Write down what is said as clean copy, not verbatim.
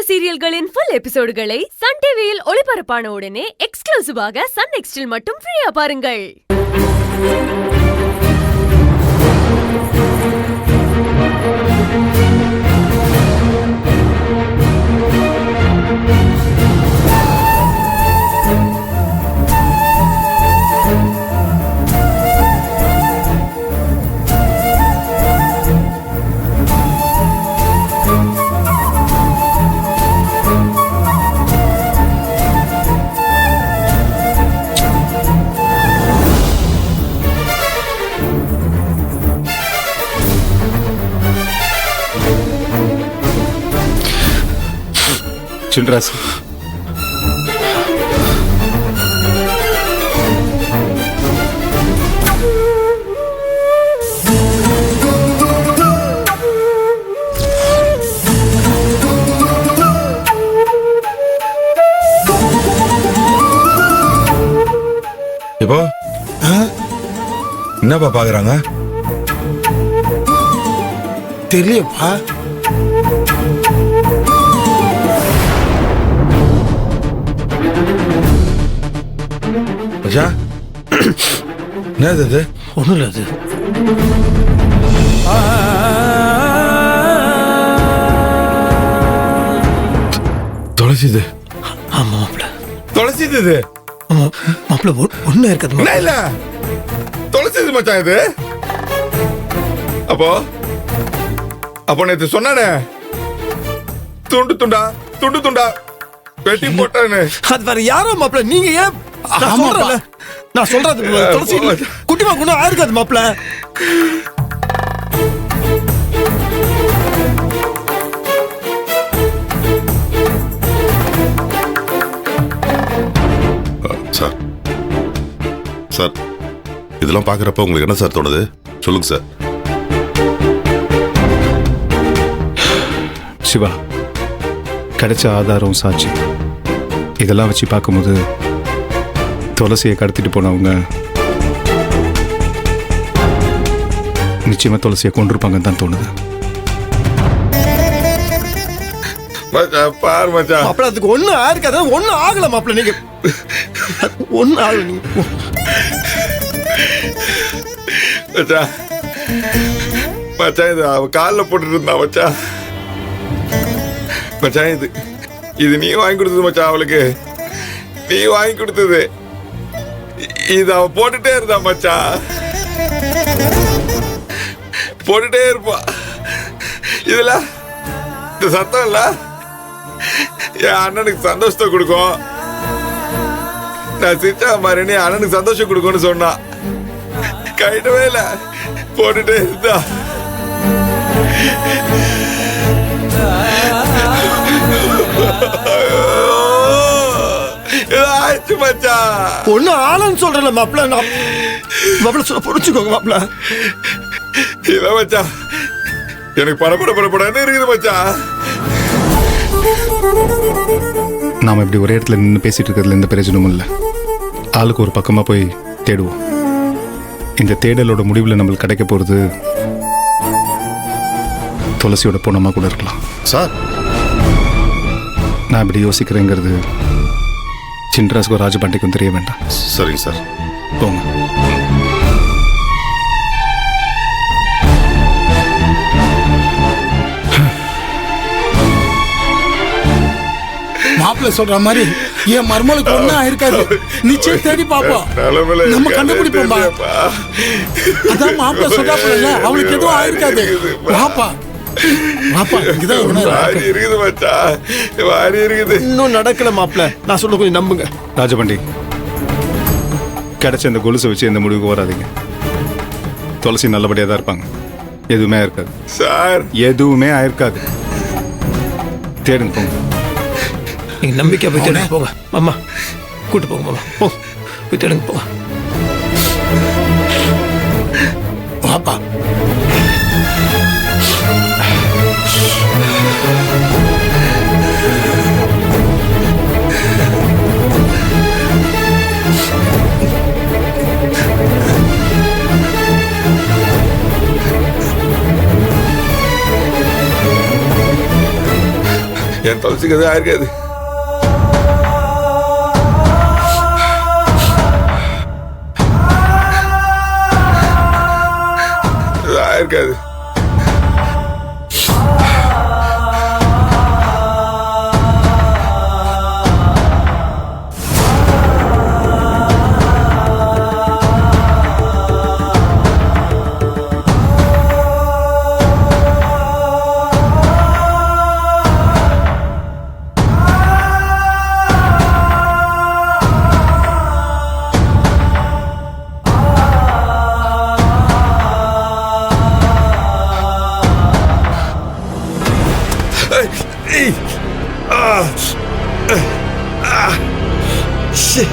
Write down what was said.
சீரியல்களின் full எபிசோடுகளை Sun டிவியில் ஒளிபரப்பான உடனே எக்ஸ்க்ளூசிவாக சன் நெக்ஸ்டில் மட்டும் ஃப்ரீயா பாருங்கள். சில்ராஸ், இப்போ என்னப்பா பாக்குறாங்க? தெரியப்பா. என்னது அது? ஒண்ணும் இல்ல அது. தொலைச்சிது. ஆமா மாப்பிள்ள, தொலைச்சிது இது. மாப்பிள்ள ஒண்ணு இருக்காது. இல்ல தொலைச்சிது மச்சான் இது. அப்போ நேத்து சொன்னானே துண்டு துண்டா துண்டு துண்டா வெட்டி போட்டானே, அது வேற யாரோ மாப்பிள்ள. நீங்க ஏன் நான் சொல்றது துளசி குட்டிமா குணம் ஆயிருக்காது மாப்பிள்ள. சார் சார் இதெல்லாம் பார்க்குறப்ப உங்களுக்கு என்ன சார் தோணுது? சொல்லுங்க சார். சிவா, கிடைச்ச ஆதாரம், சாட்சி இதெல்லாம் வச்சு பார்க்கும்போது துளசியை கடத்திட்டு போனவங்க நிச்சயமா துளசியை கொண்டிருப்பாங்கன்னு தான் தோணுது. பார் மச்சான், மாப்பிள்ள அதுக்கு ஒண்ணு ஆயிருக்காது. ஒண்ணு ஆகல மாப்பிள்ள. நீங்க ஒண்ணு ஆகல. நீங்க மச்சான் மச்சான் இது அவ காலில் போட்டுட்டு இருந்தா மச்சான். மச்சான் இது நீ வாங்கி கொடுத்தது மச்சான். அவளுக்கு நீ வாங்கி கொடுத்தது. இது அவ போட்டுட்டே இருந்தா மச்சான், போட்டுட்டே இருப்பா. இதுல இந்த சத்தம் இல்ல என் அண்ணனுக்கு சந்தோஷத்தை கொடுக்கும். நான் சிரிச்சா மாதிரி நீ அண்ணனுக்கு சந்தோஷம் கொடுக்கும்னு சொன்னா கைட்டவே இல்ல, போட்டுட்டே இருந்தா. ஒண்ணு ஆளுன்னு சொல்றேன் மாப்பிள்ள. மாப்பிள்ள சொல்ல புரிச்சுக்கோங்க மாப்பிள்ள. இல்ல மச்சா, எனக்கு படப்படன்னு இருக்குது மச்சா. நாம இப்படி ஒரே இடத்துல நின்று பேசிட்டு இருக்கிறதுல எந்த பிரயோஜனமும் இல்லை. ஆளுக்கு ஒரு பக்கமா போய் தேடுவோம். இந்த தேடலோட முடிவில் நம்மளுக்கு கிடைக்க போறது துளசியோட பொண்ணமா கூட இருக்கலாம். சார் நான் இப்படி யோசிக்கிறேங்கிறது சின்ராஸ்க்கும் ராஜபாண்டிக்கும் தெரிய வேண்டாம். சரிங்க சார், போங்க. மாப்பிள்ள சொல்ற மாதிரி என் மர்மலுக்கு ஒண்ணு ஆயிருக்காது. நிச்சயம் தேடி பாப்போம், நம்ம கண்டுபிடிப்போம். அதான் மாப்பிள்ள சொல்றாப்புல, அவளுக்கு எதுவும் ஆயிருக்காது. வாப்பா வாப்பா, இருக்குது மச்சா, வாரி இருக்குது. இன்னும் நடக்கல மாப்பிள்ள. நான் சொல்ல கொஞ்சம் நம்புங்க. ராஜபாண்டி, கிடைச்ச இந்த கொலுசை வச்சு எந்த முடிவுக்கு வராதிங்க. துளசி நல்லபடியா தான் இருப்பாங்க. எதுவுமே ஆயிருக்காது சார், எதுவுமே ஆயிருக்காது. தேடுங்க, போங்க. நீங்க நம்பிக்கை போய் தேடுங்க, போங்க. மாமா கூட்டு போங்க. மாமா போ, போய் தேடுங்க, போங்க. வாப்பா. என் துளசிக்கு எதுவும் ஆயிருக்காது. ஆயிருக்காது. Shit.